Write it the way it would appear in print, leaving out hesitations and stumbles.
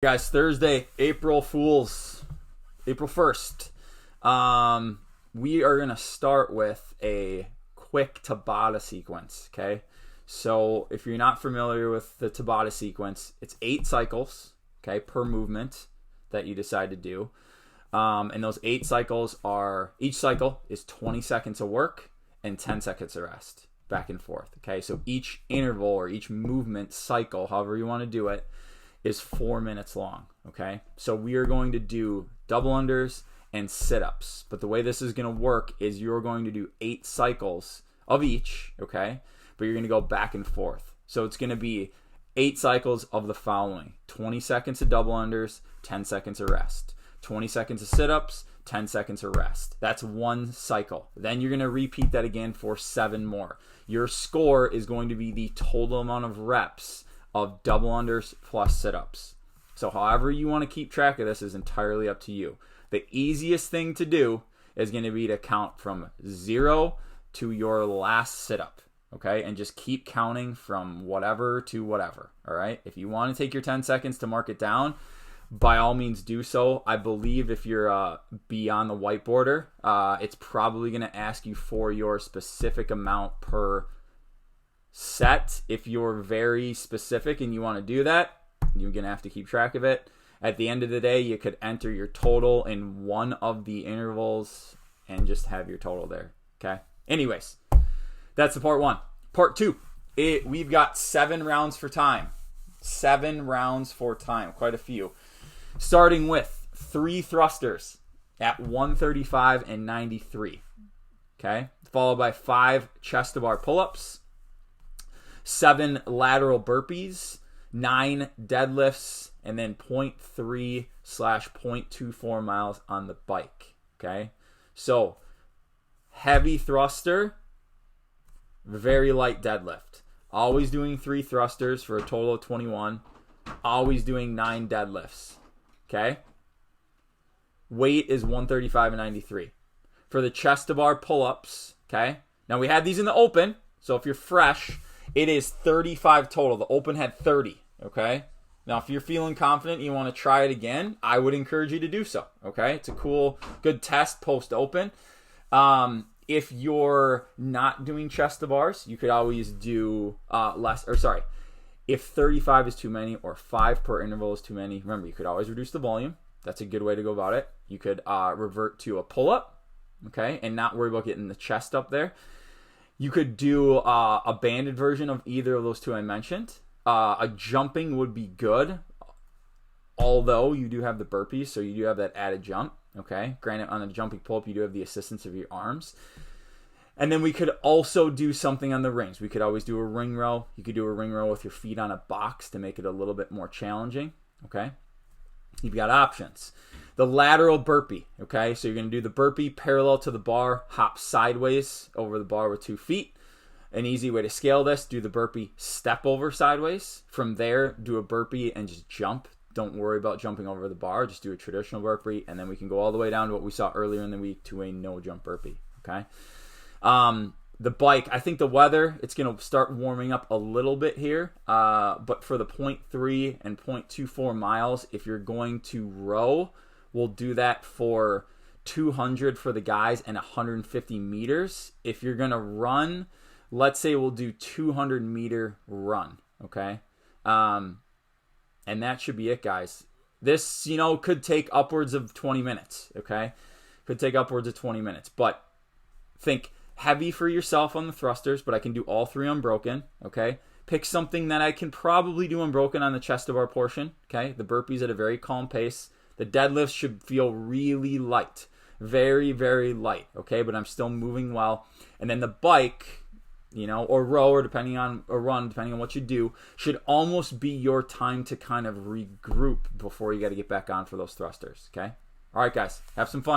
Guys, Thursday, April 1st. We are going to start with a quick Tabata sequence, okay? So if you're not familiar with the Tabata sequence, it's 8 cycles, okay, per movement that you decide to do. And those 8 cycles are, each cycle is 20 seconds of work and 10 seconds of rest, back and forth, okay? So each interval or each movement cycle, however you want to do it, is 4 minutes long, okay? So we are going to do double unders and sit-ups. But the way this is going to work is you're going to do 8 cycles of each, okay? But you're going to go back and forth. So it's going to be 8 cycles of the following: 20 seconds of double unders, 10 seconds of rest. 20 seconds of sit-ups, 10 seconds of rest. That's one cycle. Then you're going to repeat that again for 7 more. Your score is going to be the total amount of reps of double unders plus sit-ups. So however you want to keep track of this is entirely up to you. The easiest thing to do is going to be to count from 0 to your last sit-up, okay? And just keep counting from whatever to whatever, all right? If you want to take your 10 seconds to mark it down, by all means do so. I believe if you're beyond the whiteboarder, it's probably going to ask you for your specific amount per set. If you're very specific and you want to do that, you're going to have to keep track of it. At the end of the day, you could enter your total in one of the intervals and just have your total there, okay? Anyways, that's the part 1. Part 2, we've got 7 rounds for time. 7 rounds for time, quite a few. Starting with 3 thrusters at 135 and 93, okay? Followed by 5 chest-to-bar pull-ups, 7 lateral burpees, 9 deadlifts, and then 0.3/0.24 miles on the bike, okay? So, heavy thruster, very light deadlift. Always doing 3 thrusters for a total of 21. Always doing 9 deadlifts, okay? Weight is 135 and 93. For the chest-to-bar pull-ups, okay? Now, we had these in the open, so if you're fresh, it is 35 total. The open had 30, okay? Now, if you're feeling confident and you want to try it again, I would encourage you to do so, okay? It's a cool, good test post-open. If you're not doing chest-to-bars, you could always do if 35 is too many or 5 per interval is too many, remember, you could always reduce the volume. That's a good way to go about it. You could revert to a pull-up, okay, and not worry about getting the chest up there. You could do a banded version of either of those 2 I mentioned. A jumping would be good, although you do have the burpees, so you do have that added jump, okay? Granted, on a jumping pull-up, you do have the assistance of your arms. And then we could also do something on the rings. We could always do a ring row. You could do a ring row with your feet on a box to make it a little bit more challenging, okay? You've got options. The lateral burpee, okay? So you're going to do the burpee parallel to the bar, hop sideways over the bar with 2 feet. An easy way to scale this, do the burpee step over sideways. From there, do a burpee and just jump. Don't worry about jumping over the bar. Just do a traditional burpee, and then we can go all the way down to what we saw earlier in the week to a no jump burpee, okay? The bike, I think the weather, it's going to start warming up a little bit here. But for the 0.3 and 0.24 miles, if you're going to row, we'll do that for 200 for the guys and 150 meters. If you're going to run, let's say we'll do 200-meter run, okay? And that should be it, guys. This, could take upwards of 20 minutes, okay? Could take upwards of 20 minutes. But think heavy for yourself on the thrusters, but I can do all 3 unbroken, okay? Pick something that I can probably do unbroken on the chest-to-bar portion, okay? The burpees at a very calm pace. The deadlifts should feel really light, very, very light, okay? But I'm still moving well. And then the bike, or row, or run, depending on what you do, should almost be your time to kind of regroup before you got to get back on for those thrusters, okay? All right, guys, have some fun.